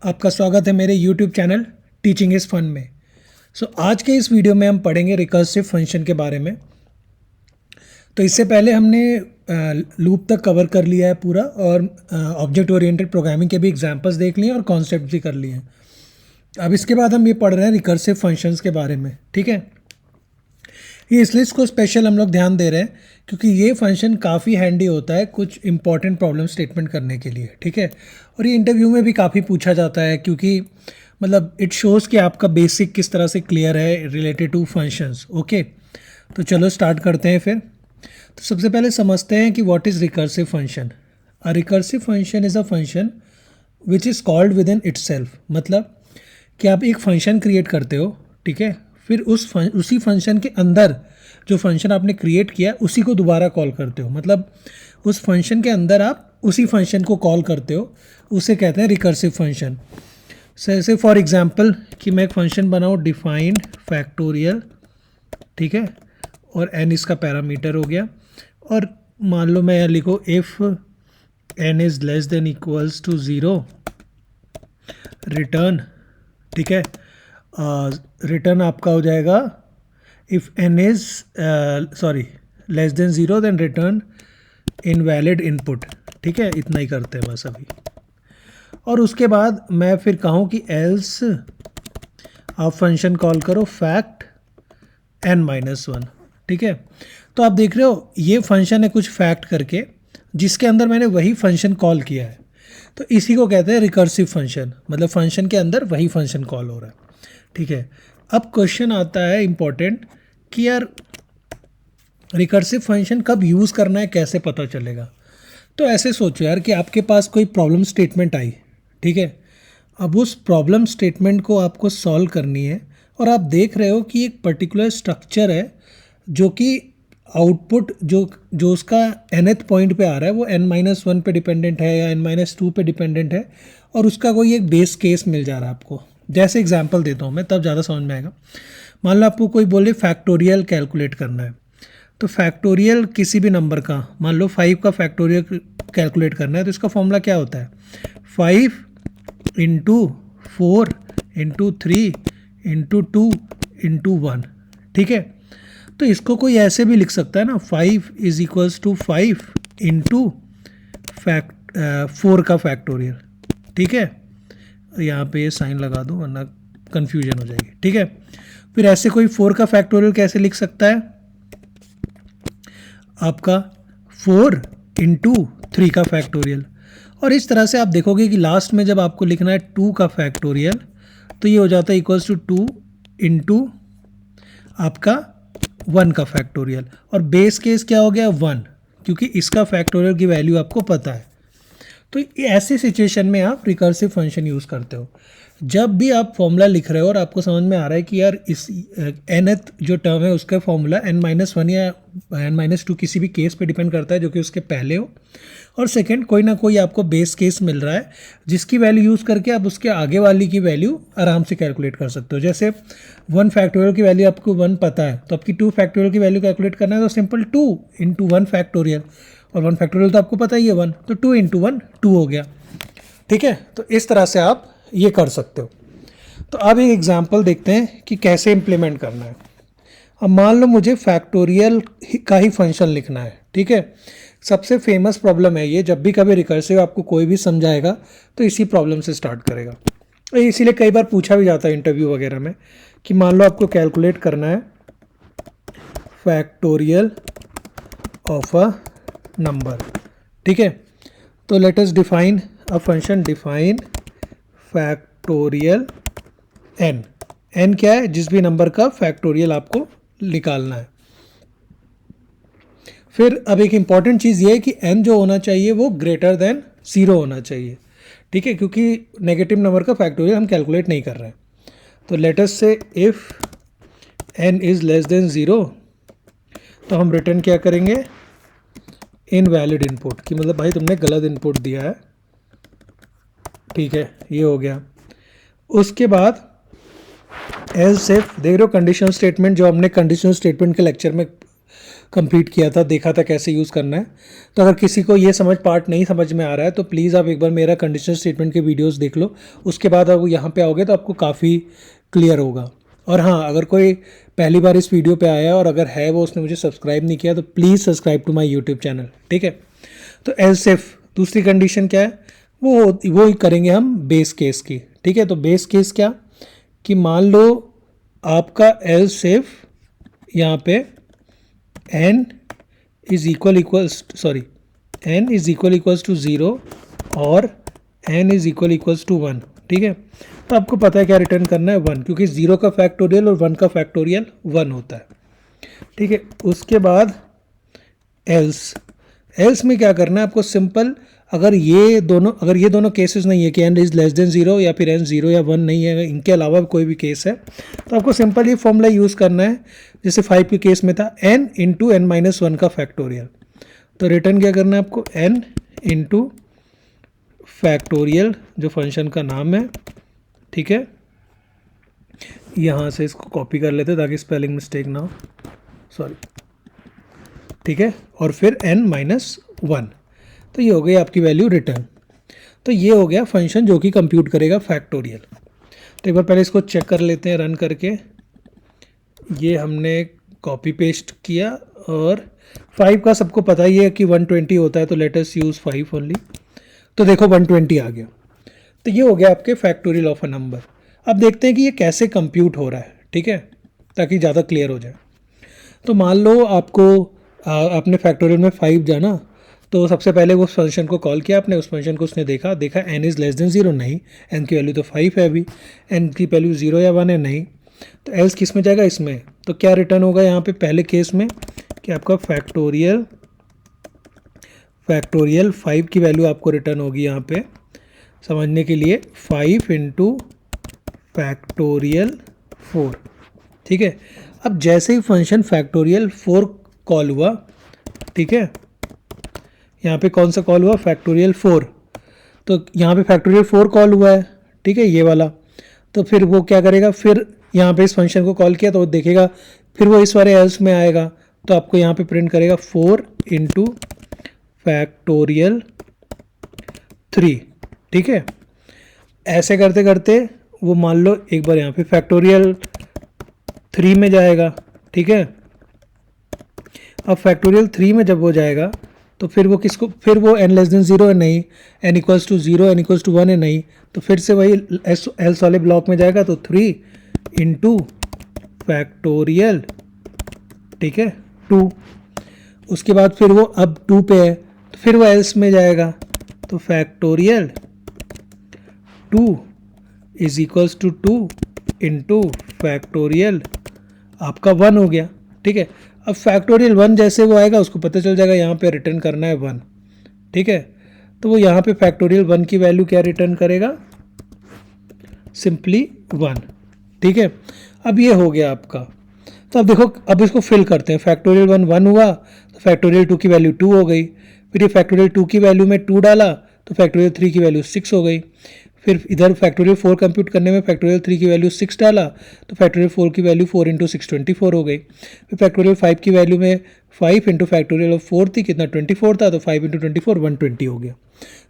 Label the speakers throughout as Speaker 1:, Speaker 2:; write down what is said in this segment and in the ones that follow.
Speaker 1: आपका स्वागत है मेरे YouTube channel teaching is fun में। आज के इस वीडियो में हम पढ़ेंगे रिकर्सिव फंक्शन के बारे में। तो इससे पहले हमने लूप तक कवर कर लिया है पूरा और ऑब्जेक्ट ओरिएंटेड प्रोग्रामिंग के भी एग्जांपल्स देख लिए और कॉन्सेप्ट भी कर लिए हैं। अब इसके बाद हम ये पढ़ रहे हैं रिकर्सिव फंक्शंस के बारे में, ठीक है। ये इसलिए इसको स्पेशल हम लोग ध्यान दे रहे हैं क्योंकि ये फंक्शन काफ़ी हैंडी होता है कुछ इंपॉर्टेंट प्रॉब्लम स्टेटमेंट करने के लिए, ठीक है। और ये इंटरव्यू में भी काफ़ी पूछा जाता है क्योंकि मतलब इट शोज़ कि आपका बेसिक किस तरह से क्लियर है रिलेटेड टू फंक्शंस। ओके, तो चलो स्टार्ट करते हैं फिर। तो सबसे पहले समझते हैं कि what is recursive function. A recursive function is a function which is called with in itself. मतलब कि आप एक फंक्शन क्रिएट करते हो, ठीक है, फिर उसी फंक्शन के अंदर जो फंक्शन आपने क्रिएट किया उसी को दोबारा कॉल करते हो। मतलब उस फंक्शन के अंदर आप उसी फंक्शन को कॉल करते हो, उसे कहते हैं रिकर्सिव फंक्शन। जैसे फॉर एग्जांपल कि मैं एक फंक्शन बनाऊँ डिफाइन फैक्टोरियल, ठीक है, और n इसका पैरामीटर हो गया। और मान लो मैं यहाँ लिखो if n is less than equals to 0 return, ठीक है। रिटर्न आपका हो जाएगा if n is less than 0 then return invalid input, ठीक है। इतना ही करते हैं बस अभी। और उसके बाद मैं फिर कहूँ कि एल्स आप फंक्शन कॉल करो फैक्ट n-1, ठीक है। तो आप देख रहे हो ये फंक्शन है कुछ फैक्ट करके जिसके अंदर मैंने वही फंक्शन कॉल किया है, तो इसी को कहते हैं रिकर्सिव फंक्शन। मतलब फंक्शन के अंदर वही फंक्शन कॉल हो रहा है, ठीक है। अब क्वेश्चन आता है इम्पोर्टेंट कि यार रिकर्सिव फंक्शन कब यूज़ करना है, कैसे पता चलेगा। तो ऐसे सोचो यार कि आपके पास कोई प्रॉब्लम स्टेटमेंट आई, ठीक है। अब उस प्रॉब्लम स्टेटमेंट को आपको सॉल्व करनी है और आप देख रहे हो कि एक पर्टिकुलर स्ट्रक्चर है जो कि आउटपुट जो उसका nth पॉइंट पे आ रहा है वो n-1 पे डिपेंडेंट है या n-2 पे डिपेंडेंट है, और उसका कोई एक बेस केस मिल जा रहा है आपको। जैसे एग्जांपल देता हूँ मैं, तब ज़्यादा समझ में आएगा। मान लो आपको कोई बोले फैक्टोरियल कैलकुलेट करना है, तो फैक्टोरियल किसी भी नंबर का, मान लो 5 का फैक्टोरियल कैलकुलेट करना है, तो इसका फॉर्मूला क्या होता है 5 इंटू 4 इंटू 3 इंटू 2 इंटू 1, ठीक है। तो इसको कोई ऐसे भी लिख सकता है ना, 5 इज इक्वल्स टू 5 इंटू 4 का फैक्टोरियल, ठीक है। यहाँ पे ये साइन लगा दो वरना कन्फ्यूजन हो जाएगी, ठीक है। फिर ऐसे कोई 4 का फैक्टोरियल कैसे लिख सकता है, आपका 4 इंटू 3 का फैक्टोरियल। और इस तरह से आप देखोगे कि लास्ट में जब आपको लिखना है 2 का फैक्टोरियल तो ये हो जाता है इक्वल्स टू 2 इंटू आपका 1 का फैक्टोरियल। और बेस केस क्या हो गया 1, क्योंकि इसका फैक्टोरियल की वैल्यू आपको पता है। तो ऐसे सिचुएशन में आप रिकर्सिव फंक्शन यूज़ करते हो। जब भी आप फॉर्मूला लिख रहे हो और आपको समझ में आ रहा है कि यार इस nth जो टर्म है उसका फॉर्मूला n-1 या n-2 किसी भी केस पे डिपेंड करता है जो कि उसके पहले हो, और सेकंड कोई ना कोई आपको बेस केस मिल रहा है जिसकी वैल्यू यूज़ करके आप उसके आगे वाली की वैल्यू आराम से कैलकुलेट कर सकते हो। जैसे 1 फैक्टोरियल की वैल्यू आपको 1 पता है, तो आपकी 2 फैक्टोरियल की वैल्यू कैलकुलेट करना है तो सिंपल 2 इंटू 1 फैक्टोरियल, और 1 फैक्टोरियल तो आपको पता ही है 1, तो 2 इंटू 1 2 हो गया, ठीक है। तो इस तरह से आप ये कर सकते हो। तो अब एक एग्जांपल देखते हैं कि कैसे इम्प्लीमेंट करना है। अब मान लो मुझे फैक्टोरियल का ही फंक्शन लिखना है, ठीक है। सबसे फेमस प्रॉब्लम है ये, जब भी कभी रिकर्सिव आपको कोई भी समझाएगा तो इसी प्रॉब्लम से स्टार्ट करेगा। इसीलिए कई बार पूछा भी जाता है इंटरव्यू वगैरह में कि मान लो आपको कैलकुलेट करना है फैक्टोरियल ऑफ अ नंबर, ठीक है। तो let us define a function define factorial n क्या है, जिस भी नंबर का फैक्टोरियल आपको निकालना है। फिर अब एक इम्पॉर्टेंट चीज़ ये है कि n जो होना चाहिए वो ग्रेटर देन 0 होना चाहिए, ठीक है, क्योंकि नेगेटिव नंबर का फैक्टोरियल हम कैलकुलेट नहीं कर रहे हैं। तो लेट अस से if n is less than 0, तो हम रिटर्न क्या करेंगे इनवैलिड इनपुट, कि मतलब भाई तुमने गलत इनपुट दिया है, ठीक है, ये हो गया। उसके बाद एल्स इफ, देख रहे हो कंडीशनल स्टेटमेंट जो हमने कंडीशनल स्टेटमेंट के लेक्चर में कंप्लीट किया था, देखा था कैसे यूज़ करना है। तो अगर किसी को ये पार्ट नहीं समझ में आ रहा है तो प्लीज़ आप एक बार मेरा कंडीशनल स्टेटमेंट के वीडियोस देख लो, उसके बाद आप यहाँ पे आओगे तो आपको काफ़ी क्लियर होगा। और हाँ, अगर कोई पहली बार इस वीडियो पे आया है और अगर है वो उसने मुझे सब्सक्राइब नहीं किया तो please subscribe to my YouTube channel, ठीक है। तो एल्स इफ दूसरी कंडीशन क्या है, वो करेंगे हम बेस केस की, ठीक है। तो बेस केस क्या, कि मान लो आपका एल्स इफ यहाँ पे n is equal equals to 0 और n इज इक्वल्स टू 1, ठीक है। तो आपको पता है क्या रिटर्न करना है, 1, क्योंकि 0 का फैक्टोरियल और 1 का फैक्टोरियल 1 होता है, ठीक है। उसके बाद एल्स में क्या करना है आपको, सिंपल, अगर ये दोनों केसेस नहीं है कि n इज लेस देन 0 या फिर n 0 या 1 नहीं है, इनके अलावा कोई भी केस है, तो आपको सिंपल ये फॉर्मूला यूज़ करना है जैसे 5 के केस में था, n इंटू n माइनस 1 का फैक्टोरियल। तो रिटर्न क्या करना है आपको, n इंटू फैक्टोरियल जो फंक्शन का नाम है, ठीक है। यहाँ से इसको कॉपी कर लेते ताकि स्पेलिंग मिस्टेक ना हो, सॉरी, ठीक है। और फिर n माइनस 1, तो ये हो गई आपकी वैल्यू रिटर्न। तो ये हो गया फंक्शन जो कि कंप्यूट करेगा फैक्टोरियल। तो एक बार पहले इसको चेक कर लेते हैं रन करके। ये हमने कॉपी पेस्ट किया और 5 का सबको पता ही है कि 120 होता है, तो लेट अस यूज़ 5 ओनली। तो देखो 120 आ गया। तो ये हो गया आपके फैक्टोरियल ऑफ अ नंबर। अब देखते हैं कि ये कैसे कंप्यूट हो रहा है, ठीक है, ताकि ज़्यादा क्लियर हो जाए। तो मान लो आपको आपने फैक्टोरियल में 5 जाना, तो सबसे पहले वो फंक्शन को कॉल किया आपने, उस फंक्शन को उसने देखा n इज़ लेस देन 0, नहीं, n की वैल्यू तो 5 है, अभी n की वैल्यू 0 या 1 है, नहीं। तो एल्स किस में जाएगा, इसमें। तो क्या रिटर्न होगा यहाँ पे पहले केस में कि आपका फैक्टोरियल 5 की वैल्यू आपको रिटर्न होगी यहाँ पे समझने के लिए 5 इंटू फैक्टोरियल 4, ठीक है। अब जैसे ही फंक्शन फैक्टोरियल 4 कॉल हुआ, ठीक है, यहाँ पे कौन सा कॉल हुआ, फैक्टोरियल 4, तो यहाँ पे फैक्टोरियल 4 कॉल हुआ है, ठीक है, ये वाला। तो फिर वो क्या करेगा, फिर यहाँ पे इस फंक्शन को कॉल किया तो वो देखेगा, फिर वो इस वाले एल्स में आएगा, तो आपको यहाँ पे प्रिंट करेगा 4 इंटू फैक्टोरियल 3, ठीक है। ऐसे करते करते वो मान लो एक बार यहाँ पे फैक्टोरियल 3 में जाएगा, ठीक है। अब फैक्टोरियल 3 में जब वो जाएगा तो फिर वो किसको, फिर वो n लेस देन 0 है, नहीं, n equals to 0, n equals to 1 है, नहीं, तो फिर से वही एल्स वाले ब्लॉक में जाएगा, तो 3 इंटू फैक्टोरियल, ठीक है, 2। उसके बाद फिर वो अब 2 पे है, तो फिर वो एल्स में जाएगा, तो factorial 2 is equals to 2 into factorial आपका 1 हो गया, ठीक है। अब फैक्टोरियल 1 जैसे वो आएगा उसको पता चल जाएगा यहाँ पे रिटर्न करना है 1, ठीक है। तो वो यहाँ पे फैक्टोरियल 1 की वैल्यू क्या रिटर्न करेगा, सिंपली 1, ठीक है। अब ये हो गया आपका। तो अब देखो, अब इसको फिल करते हैं, फैक्टोरियल 1 हुआ तो फैक्टोरियल 2 की वैल्यू 2 हो गई, फिर ये फैक्टोरियल 2 की वैल्यू में 2 डाला तो फैक्टोरियल 3 की वैल्यू 6 हो गई, फिर इधर फैक्टोरियल 4 कंप्यूट करने में फैक्टोरियल 3 की वैल्यू 6 डाला तो फैक्टोरियल 4 की वैल्यू 4 इंटू 6 24 हो गई, फिर फैक्टोरियल 5 की वैल्यू में 5 इंटू फैक्टोरियल ऑफ 4 थी, कितना 24 था, तो 5 इंटू 24 120 हो गया।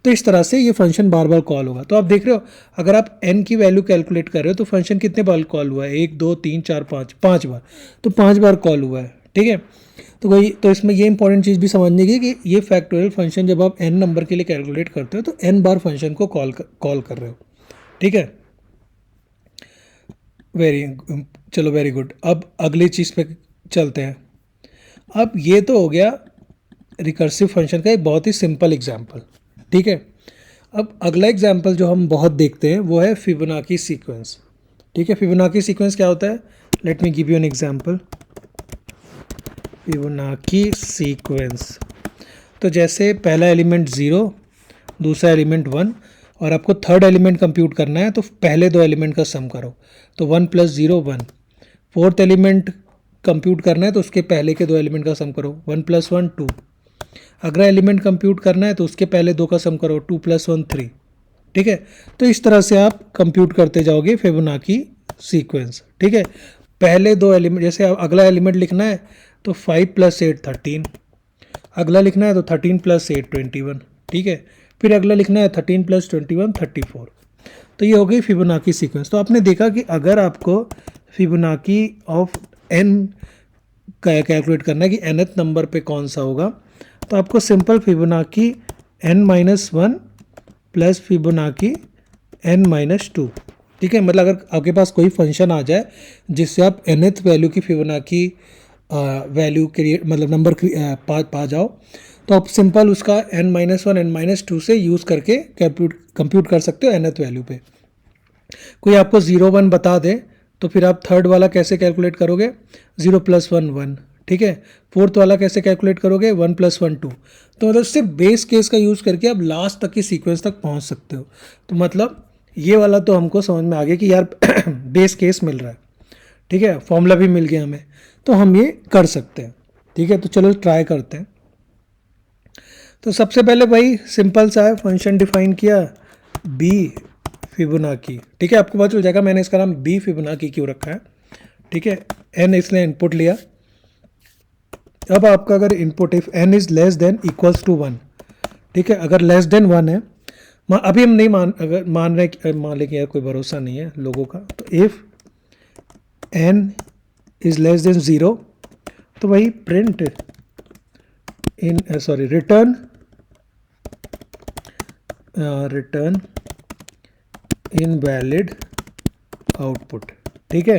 Speaker 1: तो इस तरह से ये फंक्शन बार बार कॉल होगा। तो आप देख रहे हो, अगर आप n की वैल्यू कैलकुलेट कर रहे हो तो फंक्शन कितने बार कॉल हुआ है, 1 2 3 4 5 5 बार, तो 5 बार कॉल हुआ है, ठीक है। तो इसमें ये इंपॉर्टेंट चीज़ भी समझने की कि ये फैक्टोरियल फंक्शन जब आप n नंबर के लिए कैलकुलेट करते हो तो n बार फंक्शन को कॉल कर रहे हो, ठीक है। चलो वेरी गुड। अब अगली चीज़ पे चलते हैं। अब ये तो हो गया रिकर्सिव फंक्शन का एक बहुत ही सिंपल एग्जांपल, ठीक है। अब अगला एग्जांपल जो हम बहुत देखते हैं वो है फिबोनाची सीक्वेंस, ठीक है। फिबोनाची सीक्वेंस क्या होता है, let me give you an example. Fibonacci sequence, तो जैसे पहला एलिमेंट 0, दूसरा एलिमेंट 1 और आपको थर्ड एलिमेंट कंप्यूट करना है, तो पहले दो एलिमेंट का सम करो, तो 1 + 0 1। फोर्थ एलिमेंट कंप्यूट करना है तो उसके पहले के दो एलिमेंट का सम करो, 1 + 1 2। अगला एलिमेंट कंप्यूट करना है तो उसके पहले दो का सम करो, 2 + 1 3, ठीक है। तो इस तरह से आप कंप्यूट करते जाओगे फिबोनाची सीक्वेंस, ठीक है। पहले दो एलिमेंट, जैसे अगला एलिमेंट लिखना है तो 5 + 8 13, अगला लिखना है तो 13 + 8 21, ठीक है। फिर अगला लिखना है 13 + 21 34। तो ये हो गई फिबोनाची सीक्वेंस। तो आपने देखा कि अगर आपको फिबोनाची ऑफ n कैलकुलेट करना है कि nth नंबर पे कौन सा होगा, तो आपको simple Fibonacci n-1 plus Fibonacci n-2, ठीक है। मतलब अगर आपके पास कोई फंक्शन आ जाए जिससे आप nth वैल्यू की फिबोनाची वैल्यू क्रिएट मतलब नंबर पा जाओ, तो आप सिंपल उसका n-1 n-2 से यूज़ करके कंप्यूट कर सकते हो nth वैल्यू पे। कोई आपको 0 1 बता दे तो फिर आप थर्ड वाला कैसे कैलकुलेट करोगे, 0 + 1 1, ठीक है। फोर्थ वाला कैसे कैलकुलेट करोगे, 1 + 1 2। तो मतलब सिर्फ बेस केस का यूज़ करके आप लास्ट तक की सीक्वेंस तक पहुंच सकते हो। तो मतलब ये वाला तो हमको समझ में आ गया कि यार बेस केस मिल रहा है, ठीक है, फॉर्मूला भी मिल गया हमें, तो हम ये कर सकते हैं, ठीक है। तो चलो ट्राई करते हैं। तो सबसे पहले भाई सिंपल सा है, फंक्शन डिफाइन किया बी फिबोनाची, ठीक है। आपको पता चल जाएगा मैंने इसका नाम बी फिबोनाची क्यों रखा है, ठीक है। एन इसने इनपुट लिया। अब आपका अगर input if n is less than equals to 1, ठीक है, अगर लेस देन 1 है, अभी हम नहीं अगर मान लें कि यार कोई भरोसा नहीं है लोगों का, तो if n is less than 0, तो वही प्रिंट रिटर्न इनवैलिड आउटपुट, ठीक है।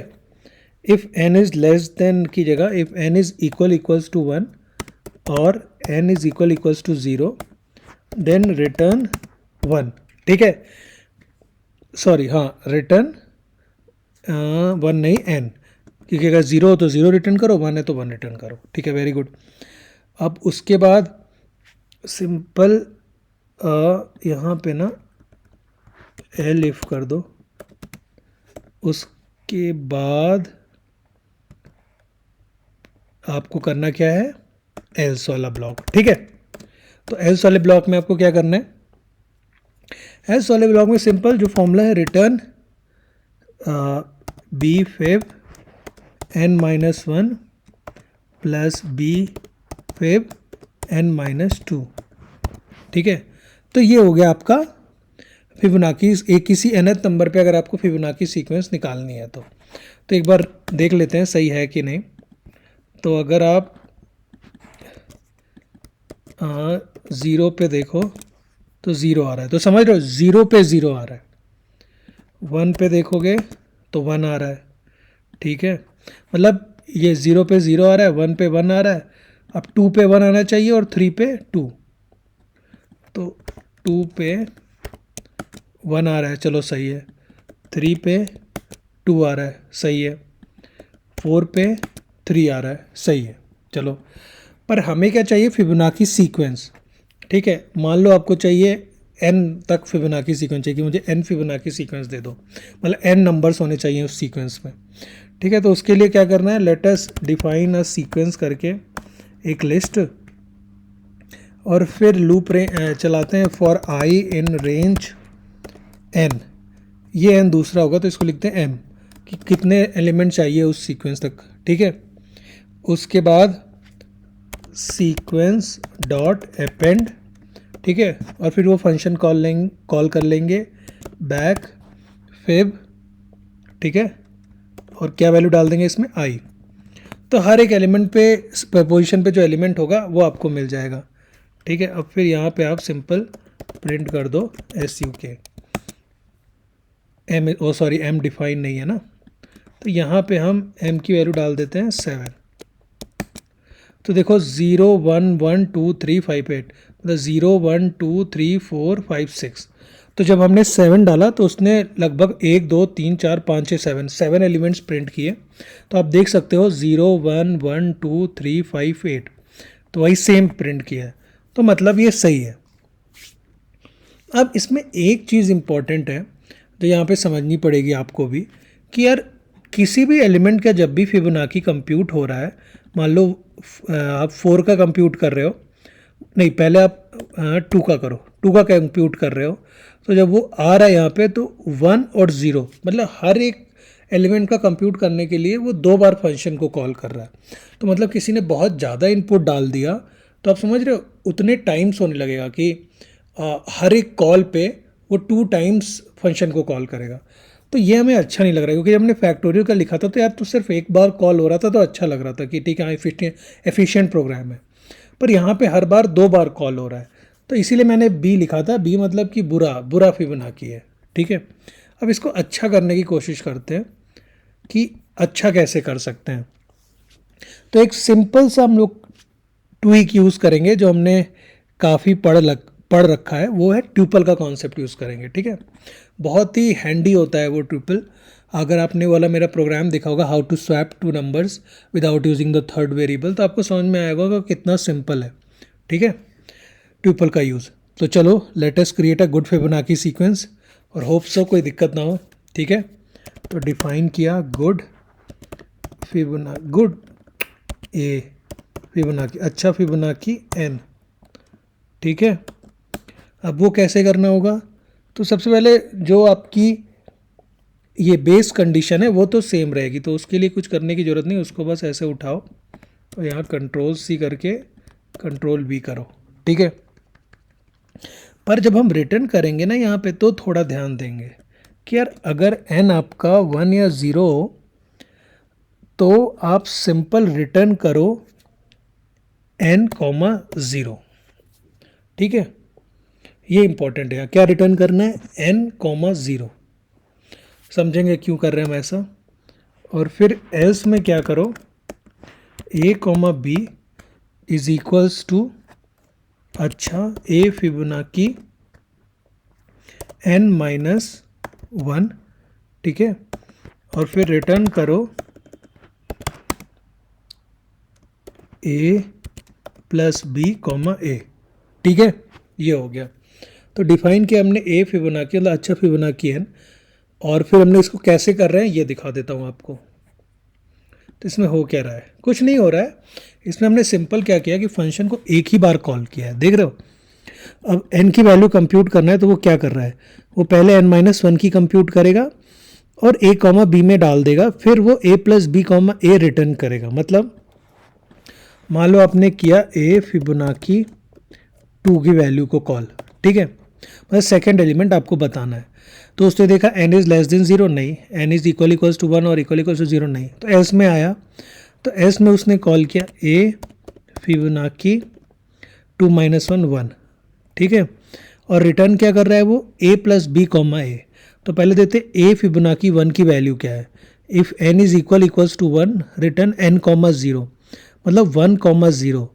Speaker 1: If n is less than की जगह if n is equals to 1 और n is equals to 0, then return 1, ठीक है। सॉरी, हाँ, रिटर्न 1 नहीं n, क्योंकि अगर 0 हो तो 0 रिटर्न करो, 1 है तो 1 रिटर्न करो, ठीक है। Very good. अब उसके बाद सिंपल यहाँ पे ना एलिफ कर दो, उसके बाद आपको करना क्या है, एल्स वाला ब्लॉक, ठीक है। तो एल्स वाले ब्लॉक में आपको क्या करना है, एल्स वाले ब्लॉक में सिंपल जो फॉर्मूला है, return b fib n-1 plus b fib n-2, ठीक है। तो ये हो गया आपका फिबोनाची, एक किसी nth नंबर पे अगर आपको फिबोनाची सीक्वेंस निकालनी है तो एक बार देख लेते हैं सही है कि नहीं। तो अगर आप 0 पे देखो तो 0 आ रहा है, तो समझ रहे हो 0 पे 0 आ रहा है। 1 पे देखोगे तो 1 आ रहा है, ठीक है। मतलब ये 0 पे 0 आ रहा है, 1 पे 1 आ रहा है। अब 2 पे 1 आना चाहिए और 3 पे 2, तो 2 पे 1 आ रहा है, चलो सही है। 3 पे 2 आ रहा है, सही है। 4 पे 3 आ रहा है, सही है, चलो। पर हमें क्या चाहिए, फिबोनाची सीक्वेंस, ठीक है। मान लो आपको चाहिए n तक फिबोनाची सीक्वेंस चाहिए कि मुझे n फिबोनाची सीक्वेंस दे दो, मतलब n नंबर्स होने चाहिए उस सीक्वेंस में, ठीक है। तो उसके लिए क्या करना है, let us define a sequence करके एक लिस्ट, और फिर लूप चलाते हैं for i in range n। ये n दूसरा होगा तो इसको लिखते हैं m, कि कितने एलिमेंट चाहिए उस सीक्वेंस तक, ठीक है। उसके बाद सीक्वेंस डॉट अपेंड, ठीक है, और फिर वो फंक्शन कॉल कर लेंगे बैक फिब, ठीक है, और क्या वैल्यू डाल देंगे इसमें, i। तो हर एक एलिमेंट पे पोजीशन पे जो एलिमेंट होगा वो आपको मिल जाएगा, ठीक है। अब फिर यहाँ पे आप सिंपल प्रिंट कर दो SUK, m, ओ सॉरी m डिफाइन नहीं है ना, तो यहाँ पे हम m की वैल्यू डाल देते हैं 7। तो देखो 0 1 1 2 3 5 8, मतलब 0 1 2 3 4 5 6। तो जब हमने 7 डाला तो उसने लगभग 1 2 3 4 5 6 7 एलिमेंट्स प्रिंट किए। तो आप देख सकते हो 0 1 1 2 3 5 8, तो वही सेम प्रिंट किया है, तो मतलब ये सही है। अब इसमें एक चीज़ इम्पॉर्टेंट है जो यहाँ पे समझनी पड़ेगी आपको भी, कि यार किसी भी एलिमेंट का जब भी फिबोनाची कंप्यूट हो रहा है, मान लो आप 4 का कंप्यूट कर रहे हो, नहीं पहले आप 2 का करो, 2 का कंप्यूट कर रहे हो, तो जब वो आ रहा है यहाँ पे तो 1 और 0, मतलब हर एक एलिमेंट का कंप्यूट करने के लिए वो 2 बार फंक्शन को कॉल कर रहा है। तो मतलब किसी ने बहुत ज़्यादा इनपुट डाल दिया तो आप समझ रहे हो उतने टाइम्स होने लगेगा कि हर एक कॉल पे वो 2 टाइम्स फंक्शन को कॉल करेगा। तो ये हमें अच्छा नहीं लग रहा है, क्योंकि जब हमने फैक्टोरियल का लिखा था तो यार तो सिर्फ एक बार कॉल हो रहा था तो अच्छा लग रहा था कि ठीक है एफिशिएंट प्रोग्राम है। पर यहाँ पे हर बार 2 बार कॉल हो रहा है, तो इसीलिए मैंने बी लिखा था। बी मतलब कि बुरा फिबोनाची है, ठीक है। अब इसको अच्छा करने की कोशिश करते हैं कि अच्छा कैसे कर सकते हैं। तो एक सिंपल सा हम लोग ट्वीक यूज़ करेंगे जो हमने काफ़ी पढ़ रखा है, वो है ट्यूपल का कॉन्सेप्ट यूज़ करेंगे, ठीक है। बहुत ही हैंडी होता है वो ट्यूपल। अगर आपने वाला मेरा प्रोग्राम देखा होगा how to swap 2 numbers without using the third variable, तो आपको समझ में आएगा कि कितना सिंपल है, ठीक है, ट्यूपल का यूज़। तो चलो let us create a good Fibonacci sequence और होप सो कोई दिक्कत ना हो, ठीक है। तो डिफाइन किया गुड ए फिबोनाची, अच्छा फिबोनाची एन, ठीक है। अब वो कैसे करना होगा, तो सबसे पहले जो आपकी ये बेस कंडीशन है वो तो सेम रहेगी, तो उसके लिए कुछ करने की ज़रूरत नहीं, उसको बस ऐसे उठाओ और यहाँ कंट्रोल सी करके कंट्रोल वी करो, ठीक है। पर जब हम रिटर्न करेंगे ना यहाँ पे तो थोड़ा ध्यान देंगे कि यार अगर n आपका 1 या 0 हो तो आप सिंपल रिटर्न करो n, 0, ठीक है। ये इंपॉर्टेंट है, क्या रिटर्न करना है n, 0, समझेंगे क्यों कर रहे हैं हम ऐसा। और फिर एल्स में क्या करो a, b is equals to अच्छा a फिबोनाची n माइनस 1, ठीक है। और फिर रिटर्न करो a plus b comma a, ठीक है। ये हो गया। तो डिफाइन किया हमने a फिबोनाची मतलब अच्छा फिबोनाची n, और फिर हमने इसको कैसे कर रहे हैं ये दिखा देता हूँ आपको। तो इसमें हो क्या रहा है, कुछ नहीं हो रहा है। इसमें हमने सिंपल क्या किया कि फंक्शन को एक ही बार कॉल किया है, देख रहे हो। अब n की वैल्यू कंप्यूट करना है तो वो क्या कर रहा है, वो पहले n-1 की कंप्यूट करेगा और a कॉमा बी में डाल देगा, फिर वो a plus b comma a return करेगा। मतलब मान लो आपने किया a फिबोनाची 2 की वैल्यू को कॉल, ठीक है, मतलब सेकेंड एलिमेंट आपको बताना है। तो उसने देखा n इज़ लेस देन 0 नहीं, n इज़ इक्वल्स टू 1 और इक्वल्स टू 0 नहीं, तो s में आया। तो s में उसने कॉल किया a फिबोनाची 2 माइनस 1 1, ठीक है। और रिटर्न क्या कर रहा है वो a प्लस बी कॉमा ए। तो पहले देते a फिबोनाची 1 की वैल्यू क्या है, if n is equals to 1 return n, 0, मतलब 1, 0।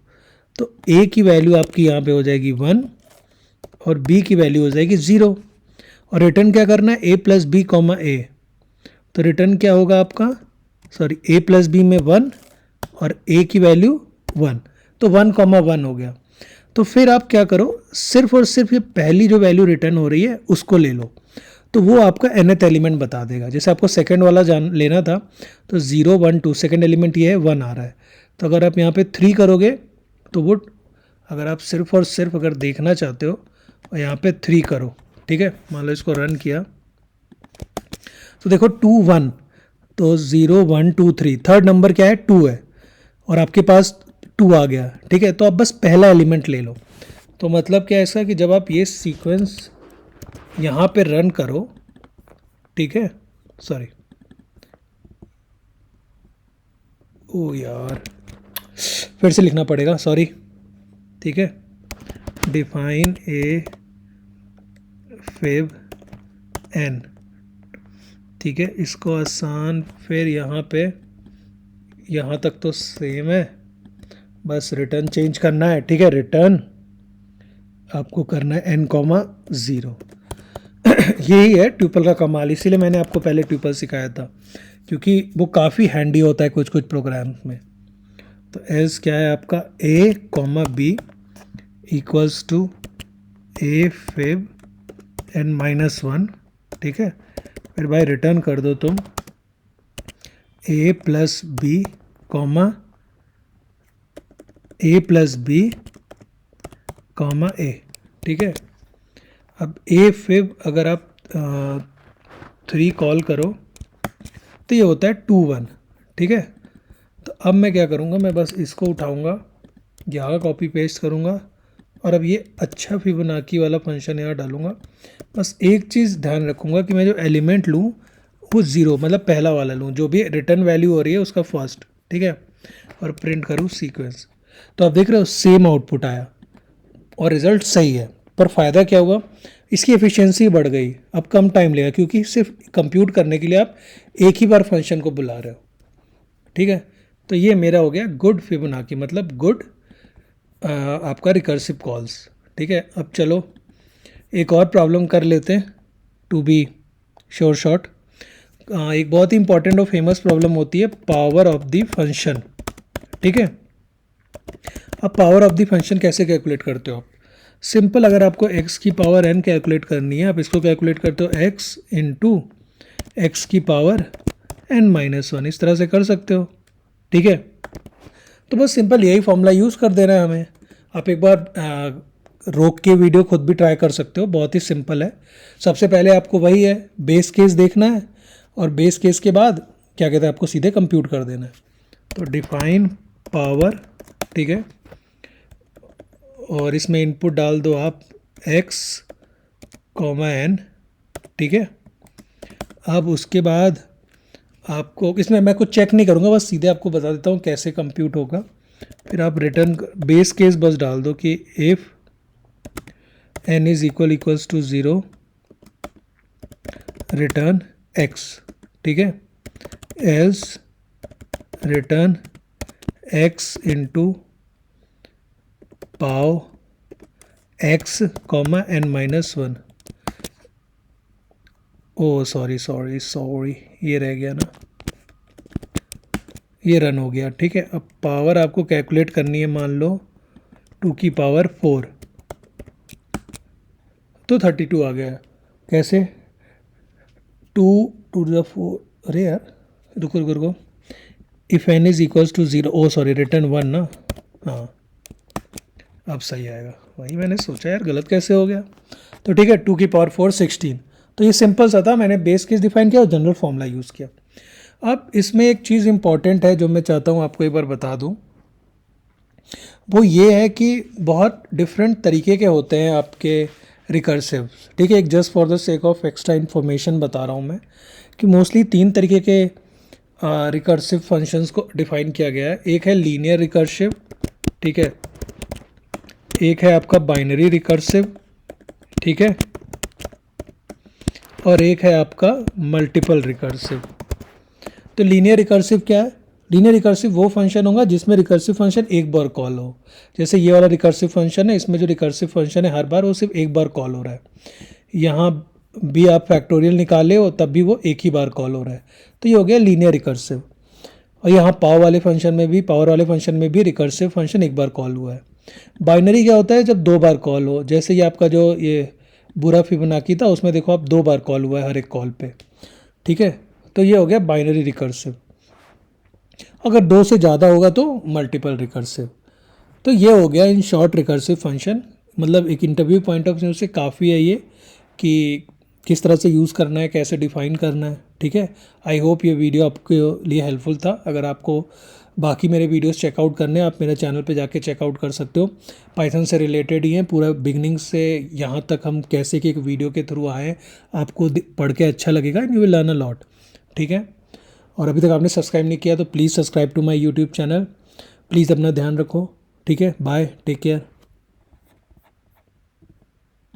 Speaker 1: तो a की वैल्यू आपकी यहाँ पे हो जाएगी 1 और b की वैल्यू हो जाएगी 0। और रिटर्न क्या करना है a प्लस बी कॉमा ए। तो रिटर्न क्या होगा आपका, सॉरी a प्लस बी में 1 और a की वैल्यू 1, तो 1, 1 हो गया। तो फिर आप क्या करो, सिर्फ और सिर्फ ये पहली जो वैल्यू रिटर्न हो रही है उसको ले लो, तो वो आपका nth एलिमेंट बता देगा। जैसे आपको सेकंड वाला जान लेना था तो 0, 1, 2 सेकंड एलिमेंट ये है 1 आ रहा है। तो अगर आप यहाँ पे 3 करोगे तो वो, अगर आप सिर्फ और सिर्फ अगर देखना चाहते हो और यहाँ पे 3 करो, ठीक है, मान लो इसको रन किया तो देखो 2, 1, तो 0, 1, 2, 3, थर्ड नंबर क्या है 2 है और आपके पास 2 आ गया, ठीक है। तो आप बस पहला एलिमेंट ले लो। तो मतलब क्या है इसका कि जब आप ये सीक्वेंस यहाँ पे रन करो, ठीक है, सॉरी ओ यार फिर से लिखना पड़ेगा, सॉरी, ठीक है। डिफाइन ए फिब एन, ठीक है, इसको आसान, फिर यहाँ पे यहाँ तक तो सेम है, बस रिटर्न चेंज करना है, ठीक है। रिटर्न आपको करना है n, 0। यही है ट्यूपल का कमाल, इसीलिए मैंने आपको पहले ट्यूपल सिखाया था, क्योंकि वो काफ़ी हैंडी होता है कुछ कुछ प्रोग्राम्स में। तो एल्स क्या है आपका a, b equals to a fib n-1, ठीक है। फिर भाई रिटर्न कर दो तुम a plus b comma a, ठीक है। अब a फिब अगर आप 3 कॉल करो तो ये होता है 2 1, ठीक है। तो अब मैं क्या करूँगा, मैं बस इसको उठाऊँगा, यहाँ कॉपी पेस्ट करूँगा और अब ये अच्छा फिबोनाची वाला फंक्शन यहाँ डालूँगा। बस एक चीज़ ध्यान रखूँगा कि मैं जो एलिमेंट लूँ वो 0 मतलब पहला वाला लूँ, जो भी रिटर्न वैल्यू हो रही है उसका फर्स्ट, ठीक है। और प्रिंट करूँ सीक्वेंस। तो आप देख रहे हो सेम आउटपुट आया और रिज़ल्ट सही है। पर फ़ायदा क्या हुआ, इसकी एफिशिएंसी बढ़ गई। अब कम टाइम लेगा क्योंकि सिर्फ कंप्यूट करने के लिए आप एक ही बार फंक्शन को बुला रहे हो, ठीक है। तो ये मेरा हो गया गुड फिबोनाची, मतलब गुड आपका रिकर्सिव कॉल्स, ठीक है। अब चलो एक और प्रॉब्लम कर लेते हैं टू बी श्योर शॉर्ट। एक बहुत ही इंपॉर्टेंट और फेमस प्रॉब्लम होती है पावर ऑफ द फंक्शन, ठीक है। अब पावर ऑफ द फंक्शन कैसे कैलकुलेट करते हो आप? सिंपल, अगर आपको x की पावर n कैलकुलेट करनी है, आप इसको कैलकुलेट करते हो x इंटू एक्स की पावर n-1, इस तरह से कर सकते हो, ठीक है। तो बस सिंपल यही फॉर्मूला यूज़ कर देना है हमें। आप एक बार रोक के वीडियो खुद भी ट्राई कर सकते हो, बहुत ही सिंपल है। सबसे पहले आपको वही है, बेस केस देखना है और बेस केस के बाद क्या कहते हैं आपको सीधे कंप्यूट कर देना है। तो डिफाइन पावर, ठीक है, और इसमें इनपुट डाल दो आप x, n, ठीक है। अब उसके बाद आपको इसमें मैं कुछ चेक नहीं करूँगा, बस सीधे आपको बता देता हूँ कैसे कंप्यूट होगा। फिर आप रिटर्न बेस केस बस डाल दो कि if n is equals to 0 return x, ठीक है, else return x into pow x, n-1। Oh sorry ये रह गया ना, ये रन हो गया, ठीक है। अब पावर आपको कैलकुलेट करनी है, मान लो 2 की पावर 4, तो 32 आ गया। कैसे? 2 to the 4, अरे यार रुको, if n is equals to 0, oh sorry return 1 ना, हाँ अब सही आएगा। वही मैंने सोचा यार गलत कैसे हो गया। तो ठीक है, 2 की पावर 4 16। तो ये सिंपल सा था, मैंने बेस केस डिफाइन किया और जनरल फॉर्मूला यूज़ किया। अब इसमें एक चीज़ इंपॉर्टेंट है जो मैं चाहता हूँ आपको एक बार बता दूँ, वो ये है कि बहुत डिफरेंट तरीके के होते हैं आपके रिकर्सिव, ठीक है। एक just for the sake of extra information बता रहा हूँ मैं कि मोस्टली 3 तरीके के रिकर्सिव फंक्शंस को डिफाइन किया गया है। एक है लीनियर रिकर्सिव, ठीक है, एक है आपका बाइनरी रिकर्सिव, ठीक है, और एक है आपका मल्टीपल रिकर्सिव। तो लीनियर रिकर्सिव क्या है? लीनियर रिकर्सिव वो फंक्शन होगा जिसमें रिकर्सिव फंक्शन एक बार कॉल हो। जैसे ये वाला रिकर्सिव फंक्शन है, इसमें जो रिकर्सिव फंक्शन है हर बार वो सिर्फ एक बार कॉल हो रहा है। यहाँ भी आप फैक्टोरियल निकाले हो तब भी वो एक ही बार कॉल हो रहा है, तो ये हो गया लीनियर रिकर्सिव। और यहाँ पावर वाले फंक्शन में भी रिकर्सिव फंक्शन एक बार कॉल हुआ है। बाइनरी क्या होता है? जब 2 बार कॉल हो, जैसे ये आपका जो ये बुरा फिबोनाची था उसमें देखो आप 2 बार कॉल हुआ है हर एक कॉल पे, ठीक है। तो ये हो गया बाइनरी रिकर्सिव। अगर 2 से ज़्यादा होगा तो मल्टीपल रिकर्सिव। तो ये हो गया इन शॉर्ट रिकर्सिव फंक्शन। मतलब एक इंटरव्यू पॉइंट ऑफ व्यू से काफ़ी है ये कि किस तरह से यूज़ करना है, कैसे डिफ़ाइन करना है, ठीक है। आई होप ये वीडियो आपके लिए हेल्पफुल था। अगर आपको बाकी मेरे वीडियोस चेकआउट करने हैं, आप मेरे चैनल पे जाके चेकआउट कर सकते हो। पाइथन से रिलेटेड ही हैं, पूरा बिगनिंग से यहाँ तक हम कैसे कि एक वीडियो के थ्रू आए, आपको पढ़ के अच्छा लगेगा and you will learn a lot, ठीक है। और अभी तक आपने सब्सक्राइब नहीं किया तो please subscribe to my YouTube channel. Please अपना ध्यान रखो, ठीक है। Bye, take care.